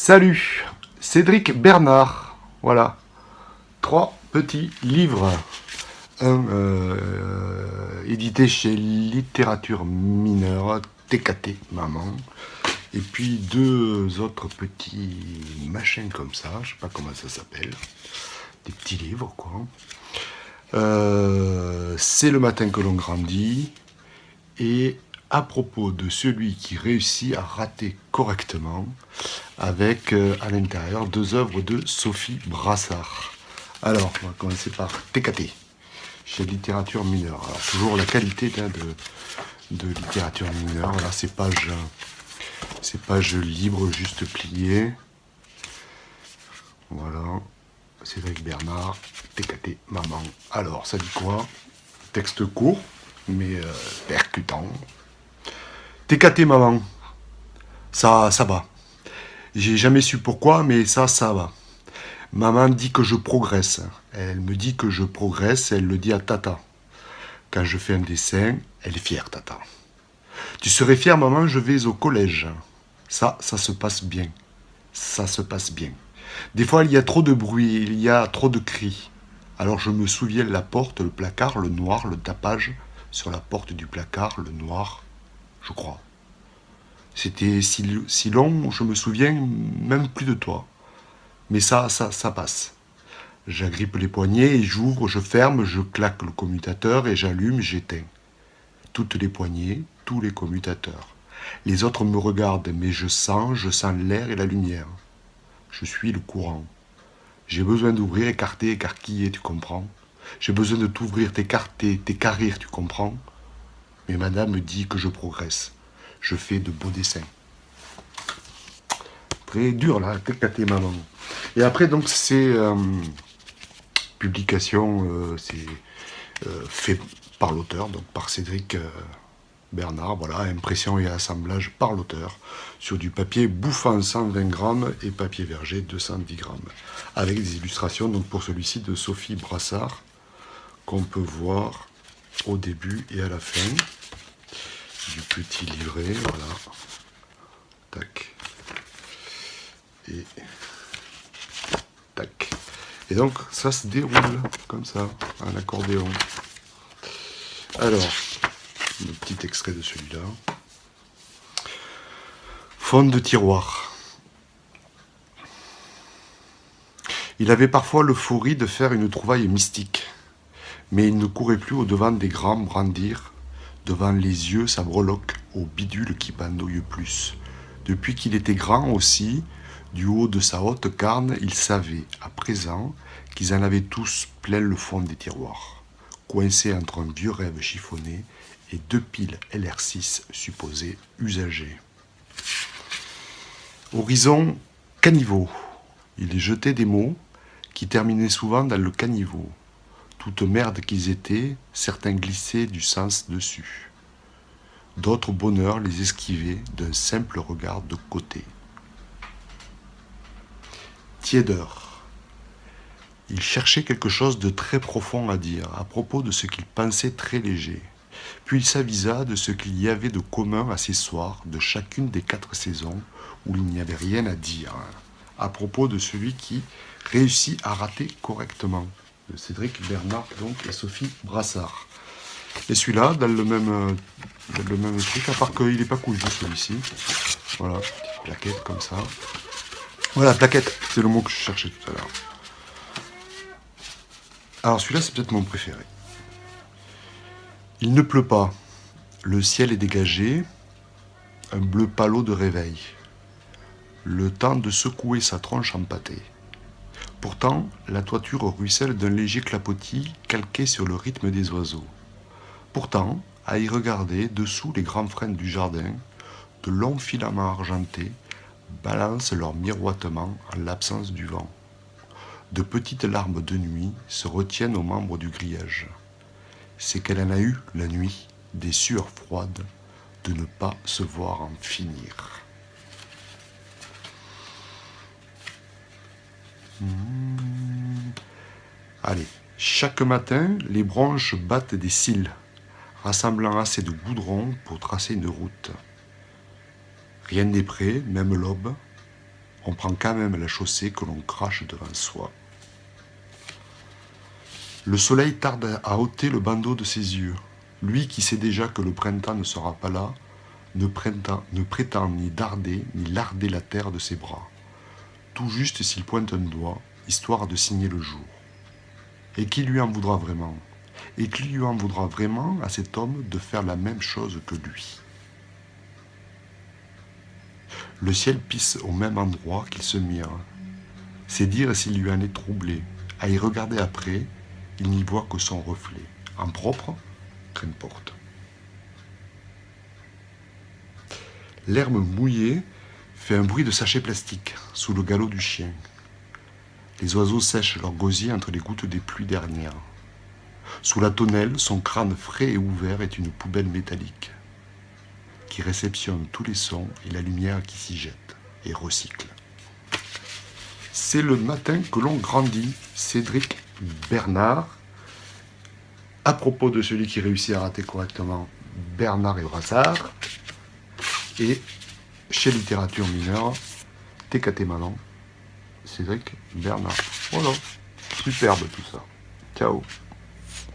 Salut, Cédric Bernard. Voilà, trois petits livres. Un édité chez Littérature Mineure, TKT, maman. Et puis deux autres petits machins comme ça, je sais pas comment ça s'appelle. Des petits livres, quoi. C'est le matin que l'on grandit. Et à propos de celui qui réussit à rater correctement, avec à l'intérieur deux œuvres de Sophie Brassard. Alors, on va commencer par TKT, chez Littérature Mineure. Alors, toujours la qualité de Littérature Mineure. Voilà, ces pages libres, juste pliées. Voilà, Cédric Bernard, TKT, maman. Alors, ça dit quoi? Texte court, mais percutant. TKT, maman. Ça va. J'ai jamais su pourquoi, mais ça va. Maman dit que je progresse. Elle me dit que je progresse, elle le dit à Tata. Quand je fais un dessin, elle est fière, Tata. Tu serais fière, maman, je vais au collège. Ça se passe bien. Ça se passe bien. Des fois, il y a trop de bruit, il y a trop de cris. Alors je me souviens la porte, le placard, le noir, le tapage sur la porte du placard, le noir, je crois. C'était si long, je me souviens même plus de toi. Mais ça passe. J'agrippe les poignets et j'ouvre, je ferme, je claque le commutateur et j'allume, j'éteins. Toutes les poignées, tous les commutateurs. Les autres me regardent, mais je sens l'air et la lumière. Je suis le courant. J'ai besoin d'ouvrir, écarter, écarquiller, tu comprends? J'ai besoin de t'ouvrir, t'écarter, t'écarrir, tu comprends? Mais madame me dit que je progresse. Je fais de beaux dessins. Très dur là, TKT maman. Et après donc c'est publication, c'est fait par l'auteur, donc par Cédric Bernard, voilà, impression et assemblage par l'auteur, sur du papier bouffant 120 grammes et papier verger 210 grammes, avec des illustrations, donc pour celui-ci de Sophie Brassard, qu'on peut voir au début et à la fin du petit livret, voilà, tac, et tac. Et donc, ça se déroule comme ça, un accordéon. Alors, le petit extrait de celui-là. Fond de tiroir. Il avait parfois l'euphorie de faire une trouvaille mystique, mais il ne courait plus au-devant des grands brandir, devant les yeux sa breloque au bidule qui bandouille plus. Depuis qu'il était grand aussi, du haut de sa haute carne, il savait, à présent, qu'ils en avaient tous plein le fond des tiroirs, coincés entre un vieux rêve chiffonné et deux piles LR6 supposées usagées. Horizon caniveau. Il y jetait des mots qui terminaient souvent dans le caniveau. Toute merde qu'ils étaient, certains glissaient du sens dessus. D'autres bonheurs les esquivaient d'un simple regard de côté. Tiédeur. Il cherchait quelque chose de très profond à dire à propos de ce qu'il pensait très léger. Puis il s'avisa de ce qu'il y avait de commun à ces soirs de chacune des 4 saisons où il n'y avait rien à dire, à propos de celui qui réussit à rater correctement, de Cédric Bernard donc et Sophie Brassard. Et celui-là, dans le même truc, à part qu'il n'est pas cousu celui-ci. Voilà, petite plaquette comme ça. Voilà, plaquette, c'est le mot que je cherchais tout à l'heure. Alors celui-là, c'est peut-être mon préféré. Il ne pleut pas. Le ciel est dégagé. Un bleu pâlot de réveil. Le temps de secouer sa tronche empâtée. Pourtant, la toiture ruisselle d'un léger clapotis calqué sur le rythme des oiseaux. Pourtant, à y regarder, dessous les grands frênes du jardin, de longs filaments argentés balancent leur miroitement en l'absence du vent. De petites larmes de nuit se retiennent aux membres du grillage. C'est qu'elle en a eu, la nuit, des sueurs froides de ne pas se voir en finir. Allez, chaque matin, les branches battent des cils, rassemblant assez de goudron pour tracer une route. Rien n'est prêt, même l'aube. on prend quand même la chaussée que l'on crache devant soi. Le soleil tarde à ôter le bandeau de ses yeux. Lui qui sait déjà que le printemps ne sera pas là, ne prétend ni darder ni larder la terre de ses bras. Tout juste s'il pointe un doigt, histoire de signer le jour. Et qui lui en voudra vraiment? Et qui lui en voudra vraiment à cet homme de faire la même chose que lui? Le ciel pisse au même endroit qu'il se mire. C'est dire s'il lui en est troublé. À y regarder après, il n'y voit que son reflet. En propre, qu'importe. L'herbe mouillée fait un bruit de sachet plastique sous le galop du chien. Les oiseaux sèchent leur gosier entre les gouttes des pluies dernières. Sous la tonnelle, son crâne frais et ouvert est une poubelle métallique qui réceptionne tous les sons et la lumière qui s'y jette et recycle. C'est le matin que l'on grandit. Cédric Bernard. À propos de celui qui réussit à rater correctement Bernard et Brassard. Et chez Littérature Mineure, TKT Manon, Cédric Bernard. Voilà, superbe tout ça. Ciao.